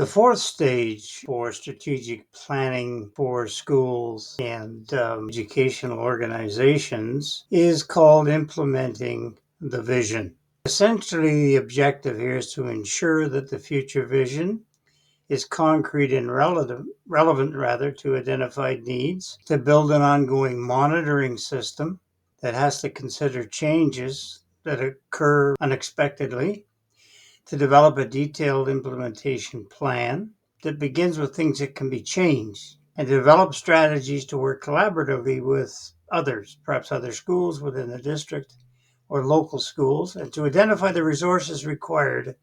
The fourth stage for strategic planning for schools and educational organizations is called implementing the vision. Essentially, the objective here is to ensure that the future vision is concrete and relevant to identified needs, to build an ongoing monitoring system that has to consider changes that occur unexpectedly, to develop a detailed implementation plan that begins with things that can be changed, and to develop strategies to work collaboratively with others, perhaps other schools within the district or local schools, and to identify the resources required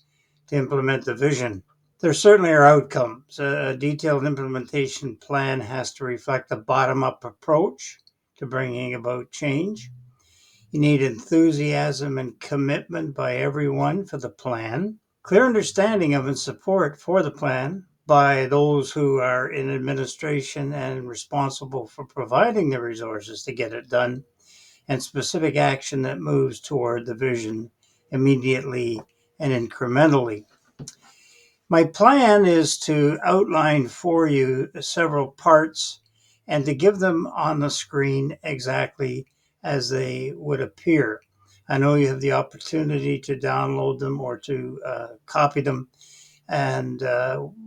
to implement the vision. There certainly are outcomes. A detailed implementation plan has to reflect a bottom-up approach to bringing about change. You need enthusiasm and commitment by everyone for the plan, clear understanding of and support for the plan by those who are in administration and responsible for providing the resources to get it done, and specific action that moves toward the vision immediately and incrementally. My plan is to outline for you several parts and to give them on the screen exactly as they would appear. I know you have the opportunity to download them or to copy them, and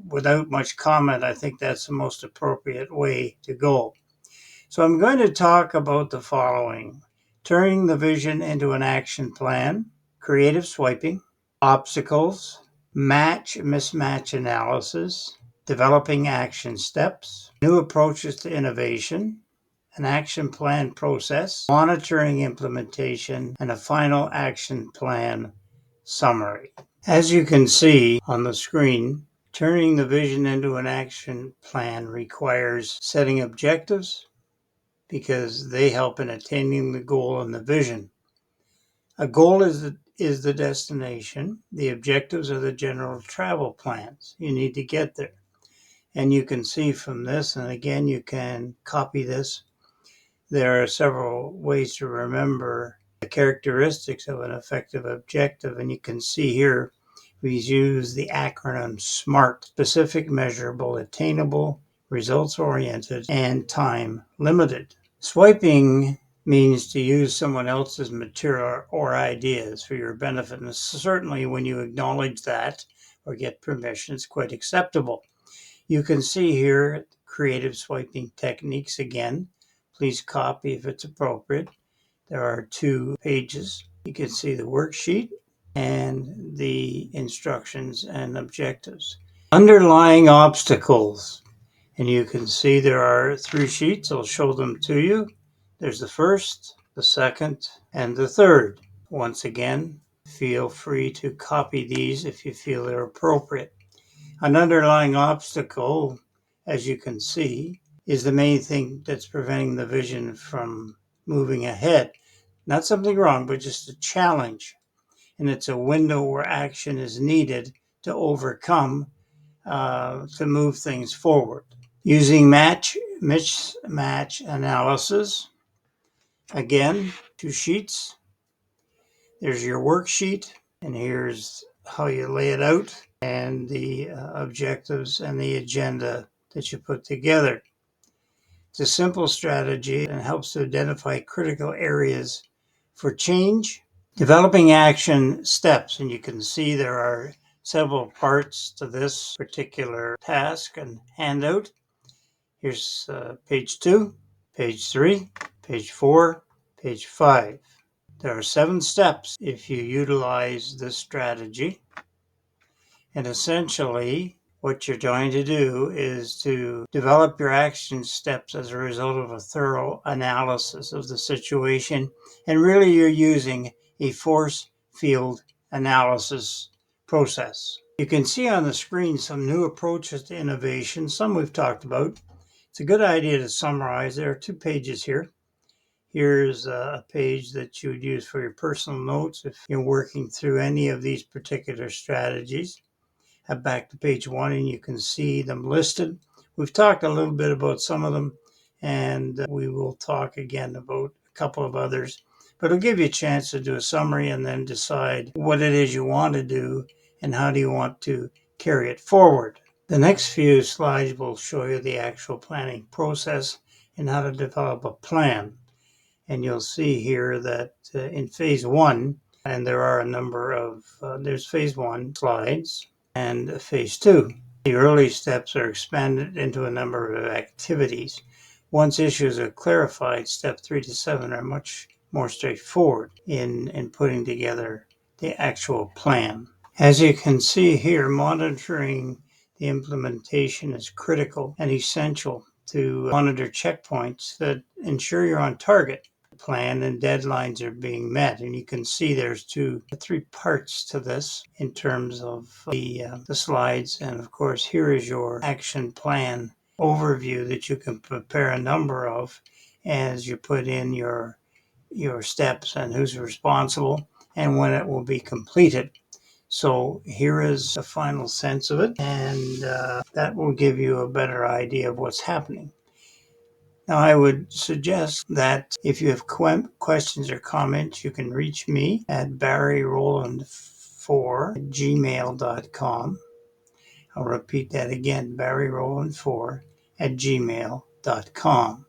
without much comment, I think that's the most appropriate way to go. So I'm going to talk about the following: turning the vision into an action plan, creative swiping, obstacles, match-mismatch analysis, developing action steps, new approaches to innovation, an action plan process, monitoring implementation, and a final action plan summary. As you can see on the screen, turning the vision into an action plan requires setting objectives because they help in attaining the goal and the vision. A goal is the destination. The objectives are the general travel plans. You need to get there. And you can see from this, and again, you can copy this, there are several ways to remember the characteristics of an effective objective. And you can see here, we use the acronym SMART: specific, measurable, attainable, results-oriented, and time-limited. Swiping means to use someone else's material or ideas for your benefit. And certainly when you acknowledge that or get permission, it's quite acceptable. You can see here creative swiping techniques again. Please copy if it's appropriate. There are 2 pages. You can see the worksheet and the instructions and objectives. Underlying obstacles. And you can see there are 3 sheets. I'll show them to you. There's the first, the second, and the third. Once again, feel free to copy these if you feel they're appropriate. An underlying obstacle, as you can see, is the main thing that's preventing the vision from moving ahead. Not something wrong, but just a challenge. And it's a window where action is needed to overcome, to move things forward. Using match-mismatch analysis. Again, 2 sheets. There's your worksheet, and here's how you lay it out, and the objectives and the agenda that you put together. It's a simple strategy and helps to identify critical areas for change. Developing action steps, and you can see there are several parts to this particular task and handout. Here's page 2, page 3, page 4, page 5. There are 7 steps if you utilize this strategy. And essentially, what you're trying to do is to develop your action steps as a result of a thorough analysis of the situation. And really, you're using a force field analysis process. You can see on the screen some new approaches to innovation. Some we've talked about. It's a good idea to summarize. There are 2 pages here. Here's a page that you would use for your personal notes if you're working through any of these particular strategies. Head back to page 1 and you can see them listed. We've talked a little bit about some of them, and we will talk again about a couple of others. But it'll give you a chance to do a summary and then decide what it is you want to do and how do you want to carry it forward. The next few slides will show you the actual planning process and how to develop a plan. And you'll see here that in phase one, and there are a number of, there's phase one slides and phase two. The early steps are expanded into a number of activities. Once issues are clarified, step 3 to 7 are much more straightforward in putting together the actual plan. As you can see here, monitoring the implementation is critical and essential to monitor checkpoints that ensure you're on target. The plan and deadlines are being met, and you can see there's three parts to this in terms of the slides. And of course, here is your action plan overview that you can prepare a number of as you put in your steps and who's responsible and when it will be completed. So here is a final sense of it, and that will give you a better idea of what's happening. Now, I would suggest that if you have questions or comments, you can reach me at barryroland4@gmail.com. I'll repeat that again, barryroland4@gmail.com.